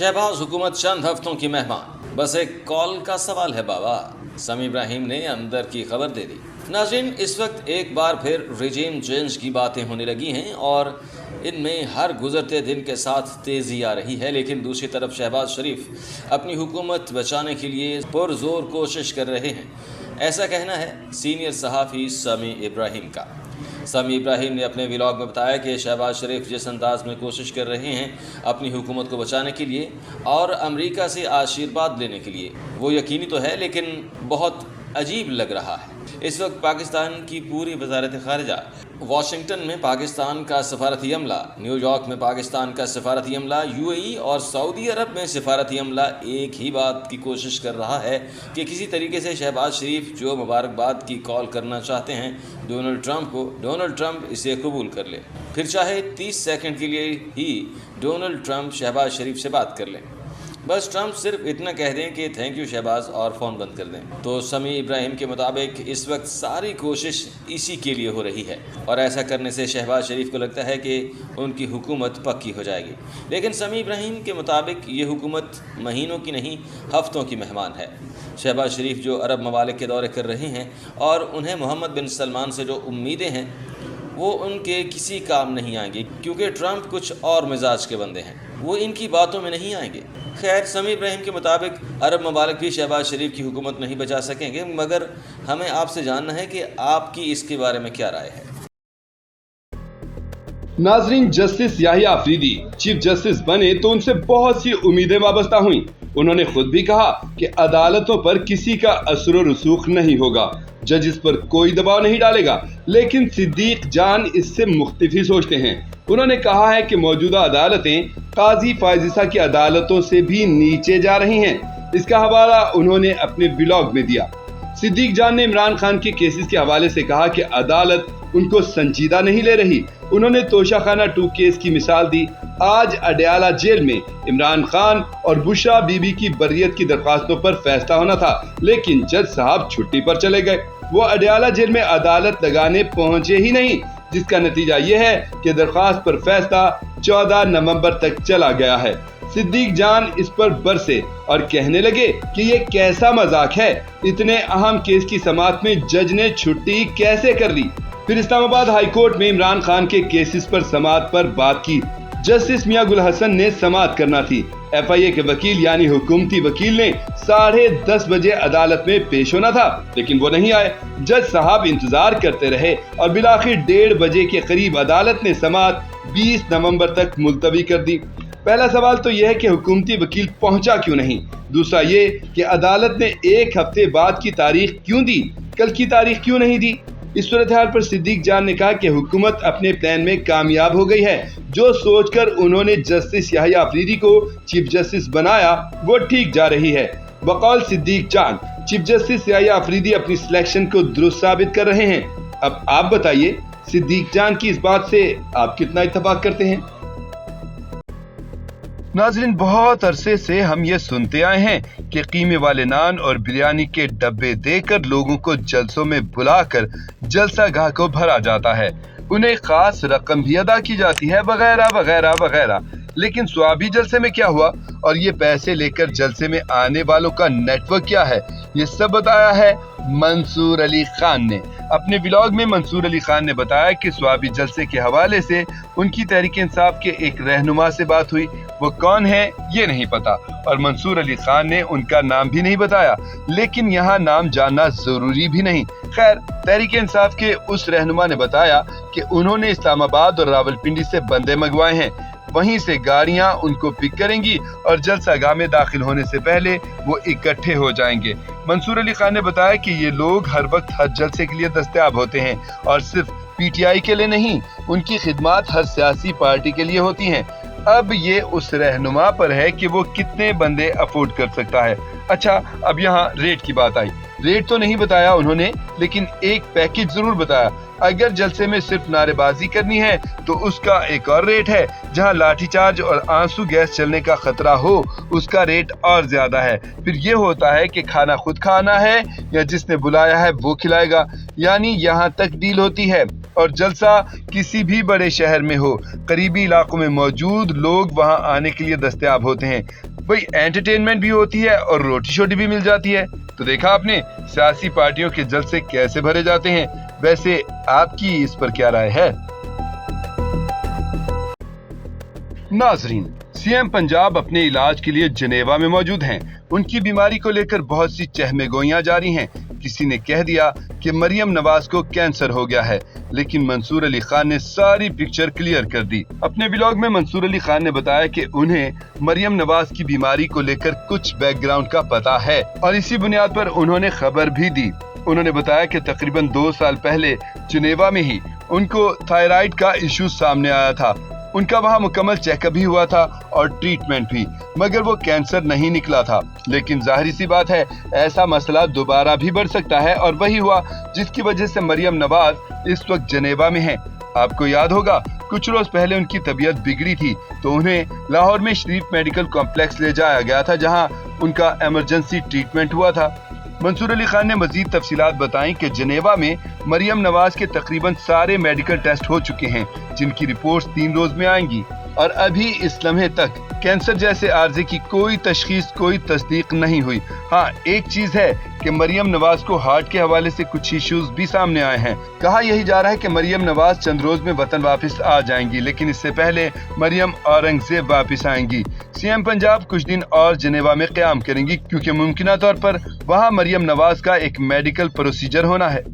शहबाज हुकूमत चंद हफ्तों की मेहमान, बस एक कॉल का सवाल है बाबा। समी इब्राहिम ने अंदर की खबर दे दी। नाज़रीन, इस वक्त एक बार फिर रिजीम चेंज की बातें होने लगी हैं और इनमें हर गुजरते दिन के साथ तेज़ी आ रही है, लेकिन दूसरी तरफ शहबाज शरीफ अपनी हुकूमत बचाने के लिए पुरजोर कोशिश कर रहे हैं। ऐसा कहना है सीनियर सहाफ़ी समी इब्राहिम का। समी इब्राहिम ने अपने व्लॉग में बताया कि शहबाज शरीफ जिस अंदाज में कोशिश कर रहे हैं अपनी हुकूमत को बचाने के लिए और अमेरिका से आशीर्वाद लेने के लिए, वो यकीनी तो है लेकिन बहुत अजीब लग रहा है। इस वक्त पाकिस्तान की पूरी वजारत ख़ारिजा, वाशिंगटन में पाकिस्तान का सफारती अमला, न्यूयॉर्क में पाकिस्तान का सफारती अमला, यूएई और सऊदी अरब में सफारती अमला एक ही बात की कोशिश कर रहा है कि किसी तरीके से शहबाज शरीफ जो मुबारकबाद की कॉल करना चाहते हैं डोनाल्ड ट्रंप को, डोनाल्ड ट्रंप इसे कबूल कर ले, फिर चाहे 30 सेकंड के लिए ही डोनाल्ड ट्रंप शहबाज शरीफ से बात कर लें। बस ट्रंप सिर्फ इतना कह दें कि थैंक यू शहबाज और फ़ोन बंद कर दें। तो समी इब्राहिम के मुताबिक इस वक्त सारी कोशिश इसी के लिए हो रही है और ऐसा करने से शहबाज शरीफ को लगता है कि उनकी हुकूमत पक्की हो जाएगी। लेकिन समी इब्राहिम के मुताबिक ये हुकूमत महीनों की नहीं हफ्तों की मेहमान है। शहबाज शरीफ जो अरब ममालिक के दौरे कर रहे हैं और उन्हें मोहम्मद बिन सलमान से जो उम्मीदें हैं वो उनके किसी काम नहीं आएंगी, क्योंकि ट्रंप कुछ और मिजाज के बंदे हैं, वो इनकी बातों में नहीं आएंगे। खैर, समी इब्राहिम के मुताबिक अरब ममालिक भी शहबाज शरीफ की हुकूमत नहीं बचा सकेंगे, मगर हमें आपसे जानना है कि आपकी इसके बारे में क्या राय है। नाजरीन, justice Yahya Afridi chief justice बने तो उनसे बहुत सी उम्मीदें वाबस्ता हुई। उन्होंने खुद भी कहा कि अदालतों पर किसी का असर रसूख नहीं होगा, जजिस पर कोई दबाव नहीं डालेगा, लेकिन सिद्दीक जान इससे मुख्तलिफ ही सोचते हैं। उन्होंने कहा है कि मौजूदा अदालतें काजी फायजिसा की अदालतों से भी नीचे जा रही हैं। इसका हवाला उन्होंने अपने ब्लॉग में दिया। सिद्दीक जान ने इमरान खान के केसेस के हवाले से कहा कि अदालत उनको संजीदा नहीं ले रही। उन्होंने तोशाखाना 2 केस की मिसाल दी। आज अडयाला जेल में इमरान खान और बुशरा बीबी की बरियत की दरख्वास्तों पर फैसला होना था, लेकिन जज साहब छुट्टी पर चले गए। वो अडयाला जेल में अदालत लगाने पहुंचे ही नहीं, जिसका नतीजा ये है कि दरख्वास्त पर फैसला 14 नवंबर तक चला गया है। सिद्दीक जान इस पर बरसे और कहने लगे कि ये कैसा मजाक है, इतने अहम केस की समाअत में जज ने छुट्टी कैसे कर ली। फिर इस्लामाबाद हाई कोर्ट में इमरान खान के केसेस पर समाअत पर बात की। जस्टिस मियां गुल हसन ने समाअत करना थी। FIA के वकील यानी हुकूमती वकील ने 10:30 बजे अदालत में पेश होना था, लेकिन वो नहीं आए। जज साहब इंतजार करते रहे और बिलाखिर 1:30 बजे के करीब अदालत ने समाअत 20 नवंबर तक मुलतवी कर दी। पहला सवाल तो यह है कि हुकूमती वकील पहुंचा क्यों नहीं। दूसरा ये कि अदालत ने 1 हफ्ते बाद की तारीख क्यों दी, कल की तारीख क्यों नहीं दी। इस सूरत हाल पर सिद्दीक जान ने कहा कि हुकूमत अपने प्लान में कामयाब हो गई है। जो सोचकर उन्होंने जस्टिस याहिया अफरीदी को चीफ जस्टिस बनाया वो ठीक जा रही है। बकौल सिद्दीक जान, चीफ जस्टिस याहिया अफरीदी अपनी सिलेक्शन को दुरुस्त साबित कर रहे हैं। अब आप बताइए, सिद्दीक जान की इस बात से आप कितना इत्तेफाक करते हैं। नाज़रीन, बहुत अरसे से हम ये सुनते आए हैं कि कीमे वाले नान और बिरयानी के डब्बे देकर लोगों को जलसों में बुलाकर जलसा गाह को भरा जाता है, उन्हें खास रकम भी अदा की जाती है, वगैरह वगैरह वगैरह। लेकिन स्वाबी जलसे में क्या हुआ और ये पैसे लेकर जलसे में आने वालों का नेटवर्क क्या है, ये सब बताया है मंसूर अली खान ने। अपने व्लॉग में मंसूर अली खान ने बताया कि स्वाबी जलसे के हवाले से उनकी तहरीक इंसाफ के एक रहनुमा से बात हुई। वो कौन है ये नहीं पता और मंसूर अली खान ने उनका नाम भी नहीं बताया, लेकिन यहाँ नाम जानना जरूरी भी नहीं। खैर, तहरीक इंसाफ के उस रहनुमा ने बताया कि उन्होंने इस्लामाबाद और रावलपिंडी से बंदे मंगवाए हैं, वहीं से गाड़ियां उनको पिक करेंगी और जलसा गाह में दाखिल होने से पहले वो इकट्ठे हो जाएंगे। मंसूर अली खान ने बताया कि ये लोग हर वक्त हर जलसे के लिए दस्तयाब होते हैं और सिर्फ PTI के लिए नहीं, उनकी खिदमत हर सियासी पार्टी के लिए होती हैं। अब ये उस रहनुमा पर है कि वो कितने बंदे अफोर्ड कर सकता है। अच्छा, अब यहाँ रेट की बात आई। रेट तो नहीं बताया उन्होंने, लेकिन एक पैकेज जरूर बताया। अगर जलसे में सिर्फ नारेबाजी करनी है तो उसका एक और रेट है, जहां लाठीचार्ज और आंसू गैस चलने का खतरा हो उसका रेट और ज्यादा है। फिर ये होता है कि खाना खुद खाना है या जिसने बुलाया है वो खिलाएगा, यानी यहाँ तक डील होती है। और जलसा किसी भी बड़े शहर में हो, करीबी इलाकों में मौजूद लोग वहां आने के लिए दस्तयाब होते हैं। वही एंटरटेनमेंट भी होती है और रोटी शोटी भी मिल जाती है। तो देखा आपने सियासी पार्टियों के जलसे कैसे भरे जाते हैं। वैसे आपकी इस पर क्या राय है? नाजरीन, सीएम पंजाब अपने इलाज के लिए जनेवा में मौजूद हैं। उनकी बीमारी को लेकर बहुत सी चहमगोइयां जारी हैं। किसी ने कह दिया कि मरियम नवाज को कैंसर हो गया है, लेकिन मंसूर अली खान ने सारी पिक्चर क्लियर कर दी। अपने ब्लॉग में मंसूर अली खान ने बताया कि उन्हें मरियम नवाज की बीमारी को लेकर कुछ बैकग्राउंड का पता है और इसी बुनियाद पर उन्होंने खबर भी दी। उन्होंने बताया कि तकरीबन 2 साल पहले जनेवा में ही उनको थायराइड का इशू सामने आया था। उनका वहाँ मुकम्मल चेकअप भी हुआ था और ट्रीटमेंट भी, मगर वो कैंसर नहीं निकला था। लेकिन जाहिर सी बात है, ऐसा मसला दोबारा भी बढ़ सकता है और वही हुआ जिसकी वजह से मरियम नवाज इस वक्त जनेवा में है। आपको याद होगा कुछ रोज पहले उनकी तबीयत बिगड़ी थी तो उन्हें लाहौर में शरीफ मेडिकल कॉम्प्लेक्स ले जाया गया था, जहां उनका इमरजेंसी ट्रीटमेंट हुआ था। मंसूर अली खान ने मजीद तफसीलात बताई कि जनेवा में मरियम नवाज के तकरीबन सारे मेडिकल टेस्ट हो चुके हैं, जिनकी रिपोर्ट्स 3 रोज में आएंगी और अभी इस लम्हे तक कैंसर जैसे आर्जे की कोई तशखीस, कोई तस्दीक नहीं हुई। हाँ, एक चीज है कि मरियम नवाज को हार्ट के हवाले से कुछ इश्यूज भी सामने आए हैं। कहा यही जा रहा है कि मरियम नवाज चंद रोज में वतन वापस आ जाएंगी, लेकिन इससे पहले मरियम औरंगजेब वापस आएंगी। सीएम पंजाब कुछ दिन और जनेवा में क़याम करेंगी, क्योंकि मुमकिना तौर पर वहाँ मरियम नवाज का एक मेडिकल प्रोसीजर होना है।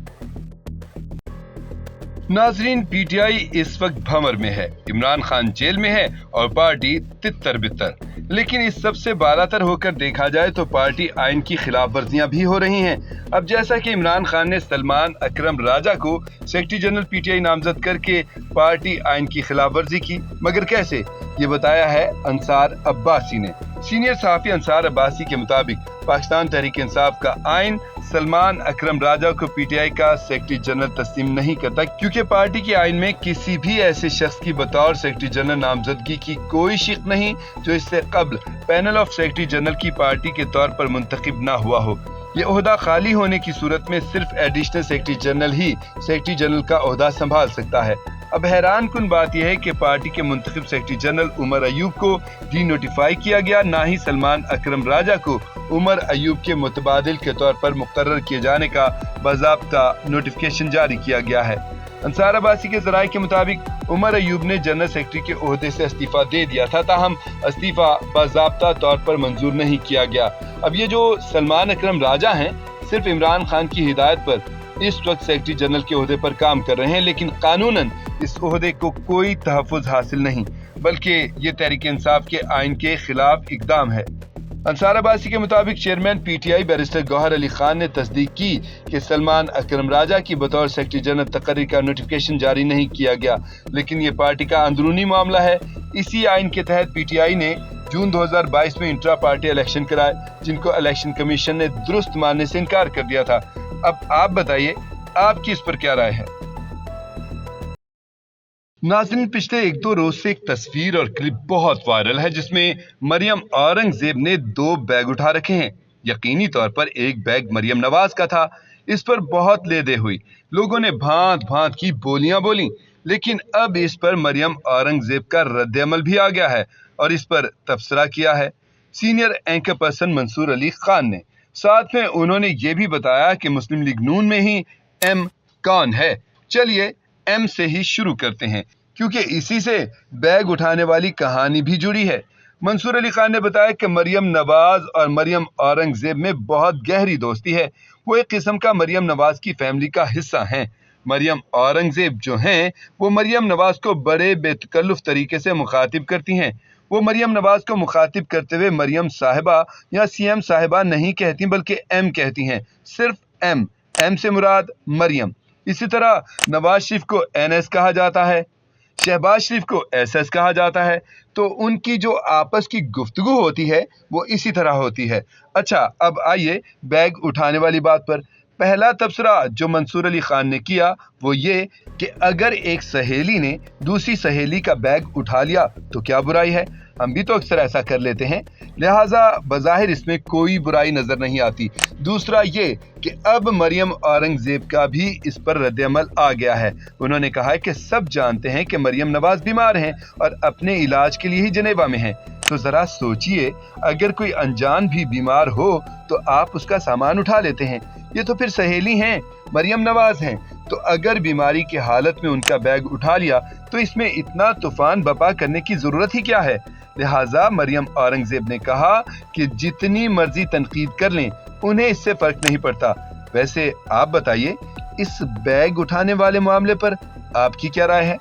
नाजरीन, पीटीआई इस वक्त भंवर में है। इमरान खान जेल में है और पार्टी तितर बितर। लेकिन इस सबसे बालातर होकर देखा जाए तो पार्टी आइन की खिलाफ वर्जियां भी हो रही हैं। अब जैसा कि इमरान खान ने सलमान अकरम राजा को सेक्रेटरी जनरल पीटीआई नामजद करके पार्टी आइन की खिलाफ वर्जी की, मगर कैसे, ये बताया है अंसार अब्बासी ने। सीनियर सहाफी अंसार अब्बासी के मुताबिक पाकिस्तान तहरीक इंसाफ का आइन सलमान अकरम राजा को पीटीआई का सेक्रेटरी जनरल तस्लीम नहीं करता, क्योंकि पार्टी के आइन में किसी भी ऐसे शख्स की बतौर सेक्रेटरी जनरल नामजदगी की कोई शिक नहीं जो इससे कब्ल पैनल ऑफ सेक्रेटरी जनरल की पार्टी के तौर पर मुंतखब ना हुआ हो। ये ओहदा खाली होने की सूरत में सिर्फ एडिशनल सेक्रेटरी जनरल ही सेक्रेटरी जनरल का ओहदा संभाल सकता है। अब हैरान कुन बात यह है कि पार्टी के मुंतखब सेक्रेटरी जनरल उमर अयूब को डी नोटिफाई किया गया, ना ही सलमान अकरम राजा को उमर अयूब के मुतबादिल के तौर पर मुकर्रर किए जाने का बाज़ाब्ता नोटिफिकेशन जारी किया गया है। अंसार अब्बासी के ज़राए के मुताबिक उमर अयूब ने जनरल सेक्रेटरी के ओहदे से इस्तीफा दे दिया था, ताहम इस्तीफा बाज़ाब्ता तौर पर मंजूर नहीं किया गया। अब ये जो सलमान अकरम राजा हैं, सिर्फ इमरान खान की हिदायत पर इस वक्त सेक्रेटरी जनरल के ओहदे पर काम कर रहे हैं, लेकिन कानूनन इस ओहदे को कोई तहफ़्फ़ुज़ हासिल नहीं, बल्कि ये तहरीक इंसाफ के आइन के खिलाफ इक़दाम है। अंसार अब्बासी के मुताबिक chairman PTI barrister Gohar Ali Khan ने तस्दीक की कि सलमान अकरम राजा की बतौर सेक्रेटरी जनरल तकर्री का नोटिफिकेशन जारी नहीं किया गया, लेकिन ये पार्टी का अंदरूनी मामला है। इसी आइन के तहत पीटीआई ने जून 2022 में इंट्रा पार्टी इलेक्शन कराए, जिनको इलेक्शन कमीशन ने दुरुस्त मानने से इनकार कर दिया था। अब आप बताइए, आपकी इस पर क्या राय है? नाज़रीन, पिछले 1-2 रोज से एक तस्वीर और क्लिप बहुत वायरल है, जिसमें मरियम औरंगजेब ने 2 बैग उठा रखे हैं। यकीनी तौर पर एक बैग मरियम नवाज का था। इस पर बहुत लेदे हुई, लोगों ने भांत भांत की बोलियां बोली, लेकिन अब इस पर मरियम औरंगजेब का रद्द अमल भी आ गया है और इस पर तबसरा किया है senior anchor person Mansoor Ali Khan ने। साथ में उन्होंने ये भी बताया कि मुस्लिम लीग नून में ही एम कौन है। चलिए एम से ही शुरू करते हैं, क्योंकि इसी से बैग उठाने वाली कहानी भी जुड़ी है। मंसूर अली खान ने बताया कि मरियम नवाज और मरियम औरंगजेब में बहुत गहरी दोस्ती है। वो एक किस्म का मरियम नवाज की फैमिली का हिस्सा हैं। मरियम औरंगजेब जो हैं, वो मरियम नवाज को बड़े बेतकल्लुफ तरीके से मुखातिब करती हैं। वो मरियम नवाज को मुखातिब करते हुए मरियम साहिबा या सीएम साहिबा नहीं कहती, बल्कि एम कहती हैं, सिर्फ एम। एम से मुराद मरियम। इसी तरह नवाज शरीफ को एनएस कहा जाता है, शहबाज शरीफ को एसएस कहा जाता है। तो उनकी जो आपस की गुफ्तगू होती है वो इसी तरह होती है। अच्छा, अब आइए बैग उठाने वाली बात पर। पहला तबसरा जो मंसूर अली खान ने किया वो ये कि अगर एक सहेली ने दूसरी सहेली का बैग उठा लिया तो क्या बुराई है, हम भी तो अक्सर ऐसा कर लेते हैं, लिहाजा बज़ाहिर इसमें कोई बुराई नजर नहीं आती। दूसरा ये कि अब मरियम औरंगजेब का भी इस पर रद्द-ए-अमल आ गया है। उन्होंने कहा है कि सब जानते हैं कि मरियम नवाज बीमार हैं और अपने इलाज के लिए ही जनेवा में हैं। तो जरा सोचिए, अगर कोई अनजान भी बीमार हो तो आप उसका सामान उठा लेते हैं। ये तो फिर सहेली हैं, मरियम नवाज हैं। तो अगर बीमारी की हालत में उनका बैग उठा लिया तो इसमें इतना तूफान बपा करने की जरूरत ही क्या है। लिहाजा मरियम औरंगजेब ने कहा कि जितनी मर्जी तनकीद कर लें, उन्हें इससे फर्क नहीं पड़ता। वैसे आप बताइए, इस बैग उठाने वाले मामले पर आपकी क्या राय है?